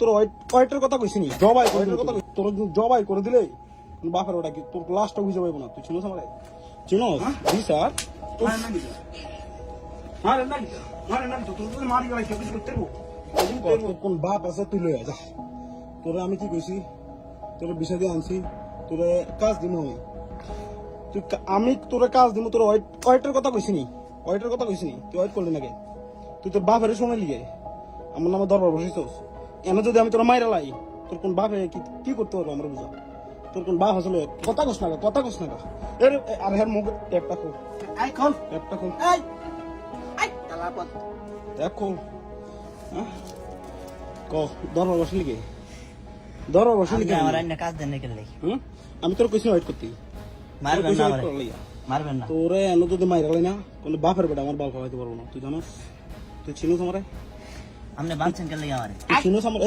তোর ওয়াইটের কথা কইছিনি জবাই করে কথা তোর জবাই করে দিলে বাপের ওটা কি তোর লাস্টটা বুঝে পাইব না তুই চিনোস আমারে চিনোস জি স্যার কোন বাপ আছে তুই লইয়া যা তোরে আমি কি কইছি তোর বিষয় দিয়ে আনছি তোরে কাজ দিব আমি তুই আমি তোরে কাজ দিব তোর ওয়াইটের কথা কইছিনি ওয়াইটের কথা কইছিনি তুই ওয়াইট করলি নাকি তুই তোর বাপের শুনে লিগে আমার নামে দরবার বসেছিস এনে যদি আমি তোর মাইরা লাই তোর কোন বাপে কি করতে পারবো আমরা বুঝা তোর কোন বাপ আসলে কথা কস না কথা কস না আর হ্যাঁ মুখ ট্যাপটা খোল ট্যাপটা খোল ট্যাপ খোল ক দরবার বসলি কে দরবার বসলি কে আমার অন্য কাজ দেন কেন লাগি আমি তোর কইছি ওয়েট করতে মারবেন না মারবেন না তোরে এনে যদি মাইরা লাই না কোন বাপের বেটা আমার বাল খাওয়াইতে পারবো না তুই জানোস তুই চিনোস আমারে আপনি বাঁচছেন কেন লাগি আমারে তুই চিনোস আমার